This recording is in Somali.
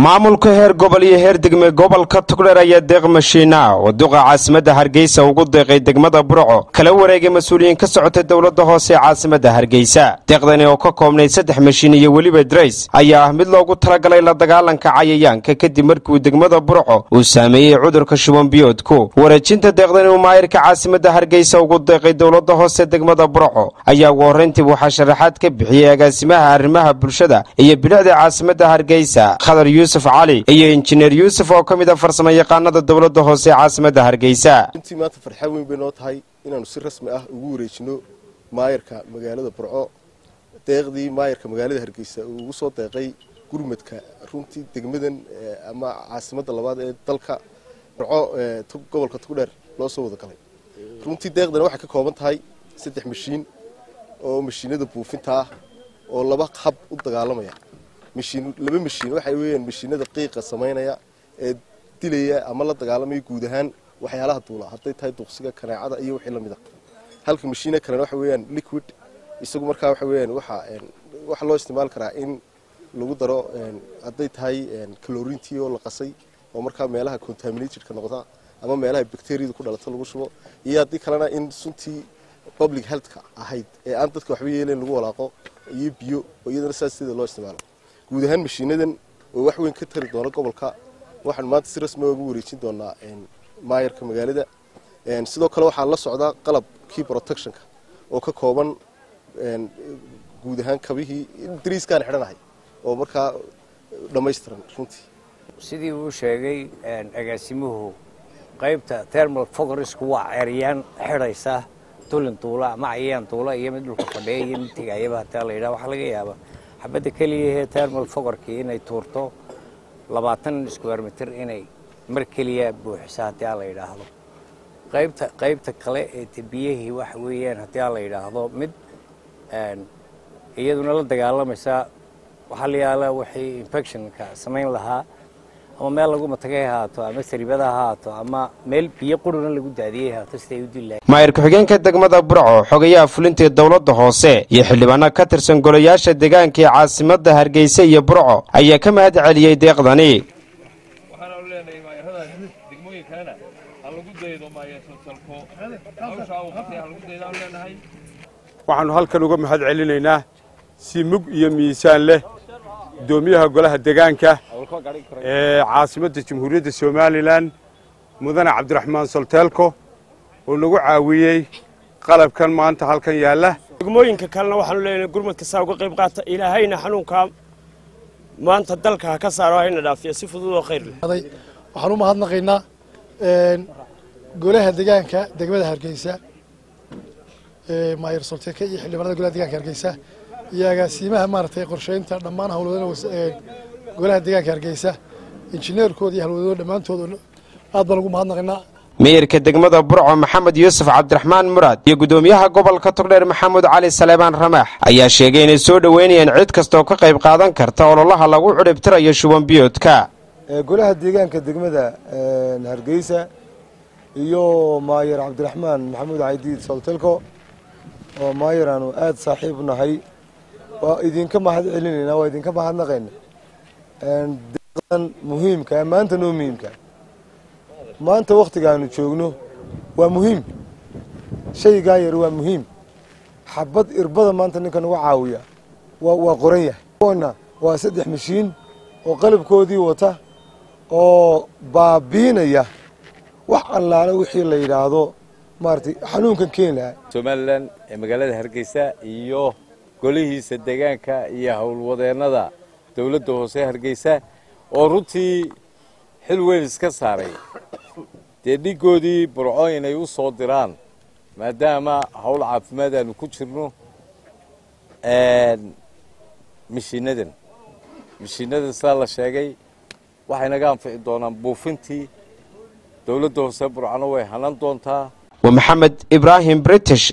maamulka heer gobol iyo heer degme gobolka Togdheer ayaa deeq mashiina oo duqa caasimadda Hargeysa ugu deeqay degmada Burco kala wareegay mas'uuliyiin ka socotay dawladda hoose caasimadda Hargeysa deeqdani oo ka koobnay 3 mashiin iyo waliba drays ayaa ah mid loogu talagalay la dagaalanka cayayaanka kadib markii degmada Burco uu saameeyay cudurka shuban biyoodku wareejinta deeqdani oo maayirka caasimadda Hargeysa ugu deeqay dawladda hoose degmada Burco ayaa ugu horeyntii waxa sharaxaad ka bixiyay agaasimaha arrimaha bulshada iyo bilicda caasimadda Hargeysa Khadar Yusuf Ali iyo injineer Yusuf oo kamid ah farsamo yaqaanada dawladda hoose caasimadda Hargeysa intii maanta farxad weyn bay noo tahay inaanu si rasmi ah ugu wareejino maayirka magaalada Burco deeqdii maayirka magaalada Hargeysa uu ugu soo deeqay gurmadka runtii degmadan ama caasimadda labaad ee dalka Burco gobolka Togdheer loo soo wada galay runtii deeqdan waxa ka kooban tahay 3 mashiin oo mashiinada buufinta ah oo laba hab u dagaalamaya laba mashiin waxay weeyaan mashiinada qiiqa sameynaya ee dilaya ama la dagaalamay guud ahaan waxyaalaha duula haday tahay duqsiga kaneecada iyo wixii lamid ah halka mashiina kale waxa weeyaan liquid isagu markaa waxa weeyaan waxa loo isticmaal karaa in lagu daro haday tahay chlorine oo la qasay oo markaa meelaha contaminated ka noqda ama meelaha bacteria ku dhalata lagu shubo iyo hadii kalena in suntii public health ka ahayd ee aan dadka waxba yeeleen lagu walaaqo iyo biyo oo iyadana sida loo isticmaalo guud ahaan mashiinadan oo wax weyn ka tari doona gobolka waxaan maanta si rasmi ah ugu wareejin doonaa maayirka magaalada sidoo kale waxa la socda qalabkii protection ka oo ka kooban guud ahaan kabihii driskan xidhanahay oo markaa dhameystiran runtii sidii uu sheegay agaasimuhu qaybta thermal fogris waa ceeriyaan xidhaysa tulin tuula ama cayayaan tuula iyo mid dhulka fadhiya iyo mid tigayaba taa la yiraahdo waxa laga yaabaa xabada kaliya ee thermal fogarkii inay tuurto 20 square meter inay mar kaliya buuxisa taa la yiraahdo qaybta kale ee tibiyihii wax weeyaan taa la yiraahdo mid iyaduna la dagaalamaysa waxa la yiraahdaa wixii infection ka sameyn lahaa ama meel lagu matagay haato ama saribada haato ama meel biyo quruna lagu daadiyay haato sidii u dilay maayirka xigeenka degmada Burco xogayaha fulinta dawladda hoose iyo xildhibaano ka tirsan golayaasha deegaanka ee caasimadda Hargeysa iyo Burco ayaa ka mahad celiyay deeqdani waxaan u leenahay maayirada degmooyinkaana lagu daydo maayirka salko hawsha uu qabtay lagu daydo aan leenahay waxaan halkan uga mahad celinaynaa si mug iyo miisaan leh doomiyaha golaha deegaanka ee caasimadda Jamhuuriyadda Soomaaliland mudane Cabdiraxmaan Solteelko oo lagu caawiyay qalabkan maanta halkan yaala degmooyinka kalena waxaan leenahay gurmadka saa uga qayb qaata ilaahayna xanuunka maanta dalka ka saaro hayna dhaafiyo si fudud oo khayr leh waxaan u mahadnaqaynaa golaha deegaanka degmada Hargeysa maayir Solteelko iyo xildhibaanada golaha deegaanka Hargeysa iyo agaasimaha maartay qorsheynta dhammaan hawlwadana golaha deegaanka Hargeysa injineerkoodii hawlwadooda dhamaantood aad baan ugu mahadnaqaynaa maayirka degmada Burco Maxamed Yusuf Cabdiraxmaan Murad iyo gudoomiyaha gobolka Togdheer Maxamed Cali Saleebaan Ramax ayaa sheegay inay soo dhaweynayaan cid kasta oo ka qayb qaadan karta ololaha lagu ciribtirayo shuban biyoodka golaha deegaanka degmada Hargeysa iyo maayir Cabdiraxmaan Maxamed Cali Solteelko oo maayiranu aad saaxiib u nahay waa idinka mahad celinayna waa idinka mahadnaqayna deeqdan muhiimka maanta noo muhiimka maanta waqtigaanu joogno waa muhiim shayga yar waa muhiim xabad irbada maanta ninkan uga caawiya waa qoran yahay waa 3 mashiin oo qalabkoodii wata oo baabiinaya wax allaale wixii la yiraahdo maartay xanuunkan keenaya Somaliland ee magaalada Hargeysa iyo golihiisa deegaanka iyo hawlwadeenada dawladda hoose Hargeysa oo runtii xil weyn iska saaray dhigoodii Burco inay u soo diraan maadaama hawl caafimaad aanu ku jirno mishiinada sida la sheegay waxay naga anfici doonaan buufintii dawladda hoose Burco way hanan doontaa ومحمد إبراهيم بريتش